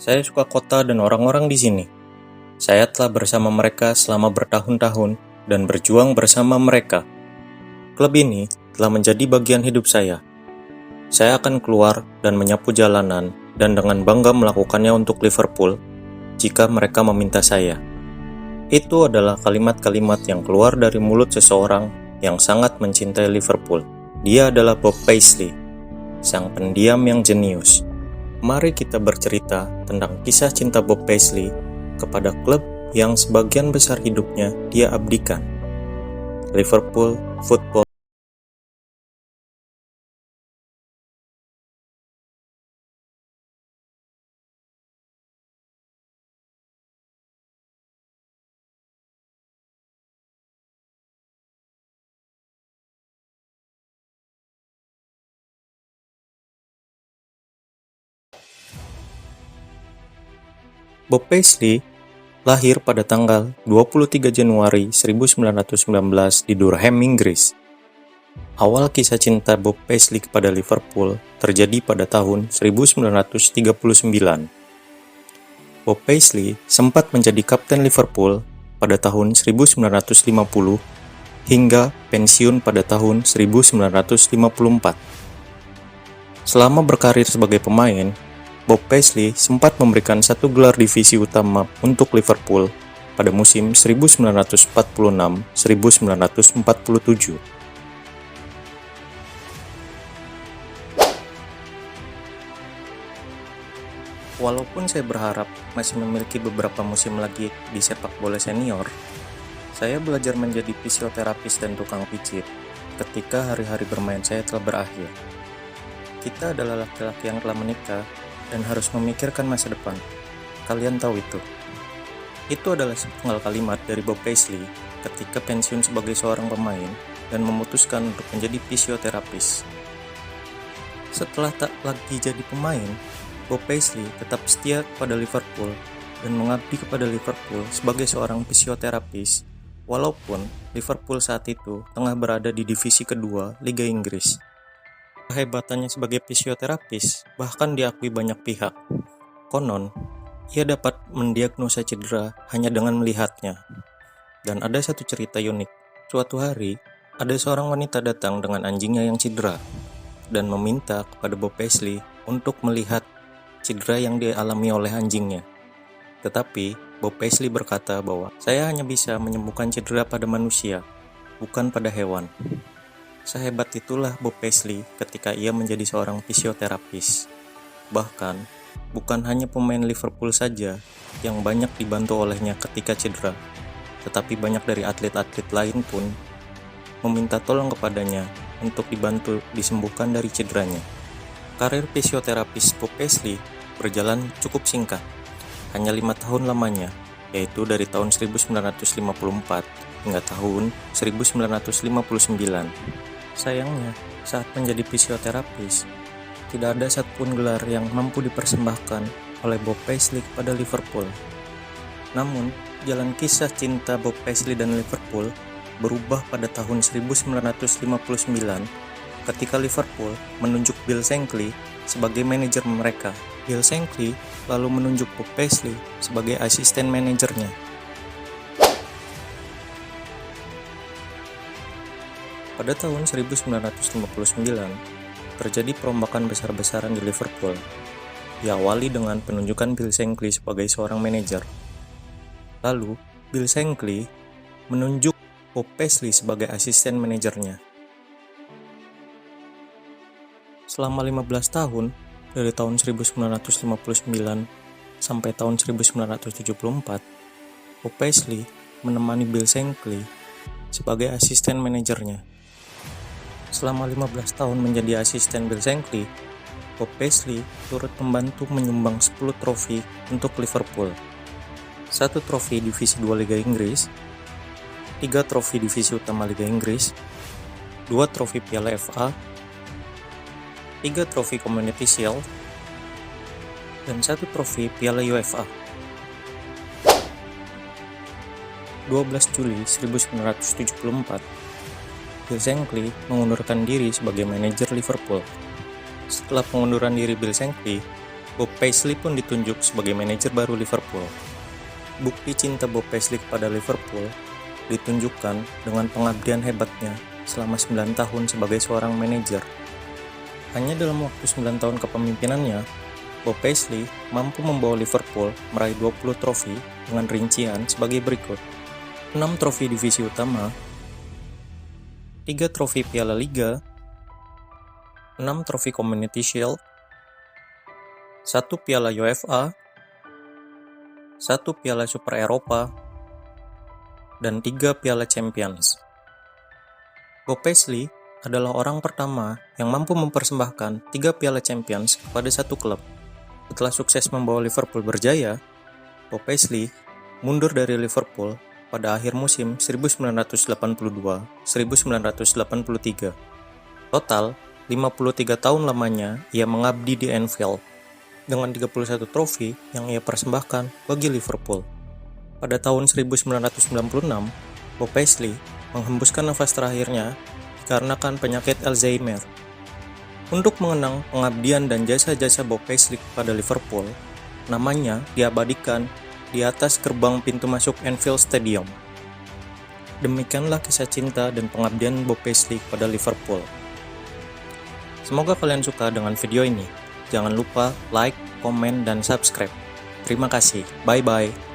Saya suka kota dan orang-orang di sini. Saya telah bersama mereka selama bertahun-tahun dan berjuang bersama mereka. Klub ini telah menjadi bagian hidup saya. Saya akan keluar dan menyapu jalanan dan dengan bangga melakukannya untuk Liverpool jika mereka meminta saya. Itu adalah kalimat-kalimat yang keluar dari mulut seseorang yang sangat mencintai Liverpool. Dia adalah Bob Paisley, sang pendiam yang jenius. Mari kita bercerita tentang kisah cinta Bob Paisley kepada klub yang sebagian besar hidupnya dia abdikan. Liverpool Football. Bob Paisley lahir pada tanggal 23 Januari 1919 di Durham, Inggris. Awal kisah cinta Bob Paisley kepada Liverpool terjadi pada tahun 1939. Bob Paisley sempat menjadi kapten Liverpool pada tahun 1950 hingga pensiun pada tahun 1954. Selama berkarir sebagai pemain, Bob Paisley sempat memberikan satu gelar divisi utama untuk Liverpool pada musim 1946-1947. Walaupun saya berharap masih memiliki beberapa musim lagi di sepak bola senior, saya belajar menjadi fisioterapis dan tukang pijit ketika hari-hari bermain saya telah berakhir. Kita adalah laki-laki yang telah menikah dan harus memikirkan masa depan. Kalian tahu itu. Itu adalah sepenggal kalimat dari Bob Paisley ketika pensiun sebagai seorang pemain dan memutuskan untuk menjadi fisioterapis. Setelah tak lagi jadi pemain, Bob Paisley tetap setia kepada Liverpool dan mengabdi kepada Liverpool sebagai seorang fisioterapis, walaupun Liverpool saat itu tengah berada di divisi kedua Liga Inggris. Kehebatannya sebagai fisioterapis bahkan diakui banyak pihak. Konon, ia dapat mendiagnosa cedera hanya dengan melihatnya. Dan ada satu cerita unik. Suatu hari, ada seorang wanita datang dengan anjingnya yang cedera dan meminta kepada Bob Paisley untuk melihat cedera yang dialami oleh anjingnya. Tetapi, Bob Paisley berkata bahwa saya hanya bisa menyembuhkan cedera pada manusia, bukan pada hewan. Sehebat itulah Bob Paisley ketika ia menjadi seorang fisioterapis. Bahkan, bukan hanya pemain Liverpool saja yang banyak dibantu olehnya ketika cedera, tetapi banyak dari atlet-atlet lain pun meminta tolong kepadanya untuk dibantu disembuhkan dari cederanya. Karir fisioterapis Bob Paisley berjalan cukup singkat, hanya 5 tahun lamanya, yaitu dari tahun 1954 hingga tahun 1959. Sayangnya, saat menjadi fisioterapis, tidak ada satupun gelar yang mampu dipersembahkan oleh Bob Paisley kepada Liverpool. Namun, jalan kisah cinta Bob Paisley dan Liverpool berubah pada tahun 1959 ketika Liverpool menunjuk Bill Shankly sebagai manajer mereka. Bill Shankly lalu menunjuk Bob Paisley sebagai asisten manajernya. Pada tahun 1959, terjadi perombakan besar-besaran di Liverpool. Diawali dengan penunjukan Bill Shankly sebagai seorang manajer. Lalu, Bill Shankly menunjuk Bob Paisley sebagai asisten manajernya. Selama 15 tahun, dari tahun 1959 sampai tahun 1974, Bob Paisley menemani Bill Shankly sebagai asisten manajernya. Selama 15 tahun menjadi asisten Bill Shankly, Bob Paisley turut membantu menyumbang 10 trofi untuk Liverpool. 1 trofi divisi 2 Liga Inggris, 3 trofi divisi utama Liga Inggris, 2 trofi Piala FA, 3 trofi Community Shield, dan 1 trofi Piala UEFA. 12 Juli 1974, Bill Shankly mengundurkan diri sebagai manajer Liverpool. Setelah pengunduran diri Bill Shankly, Bob Paisley pun ditunjuk sebagai manajer baru Liverpool. Bukti cinta Bob Paisley kepada Liverpool ditunjukkan dengan pengabdian hebatnya selama 9 tahun sebagai seorang manajer. Hanya dalam waktu 9 tahun kepemimpinannya, Bob Paisley mampu membawa Liverpool meraih 20 trofi dengan rincian sebagai berikut: 6 trofi divisi utama, 3 trofi Piala Liga, 6 trofi Community Shield, 1 Piala UEFA, 1 Piala Super Eropa, dan 3 Piala Champions. Bob Paisley adalah orang pertama yang mampu mempersembahkan 3 Piala Champions kepada satu klub. Setelah sukses membawa Liverpool berjaya, Bob Paisley mundur dari Liverpool pada akhir musim 1982-1983. Total, 53 tahun lamanya ia mengabdi di Anfield, dengan 31 trofi yang ia persembahkan bagi Liverpool. Pada tahun 1996, Bob Paisley menghembuskan nafas terakhirnya dikarenakan penyakit Alzheimer. Untuk mengenang pengabdian dan jasa-jasa Bob Paisley kepada Liverpool, namanya diabadikan di atas gerbang pintu masuk Anfield Stadium. Demikianlah kisah cinta dan pengabdian Bob Paisley kepada Liverpool. Semoga kalian suka dengan video ini. Jangan lupa like, komen, dan subscribe. Terima kasih. Bye-bye.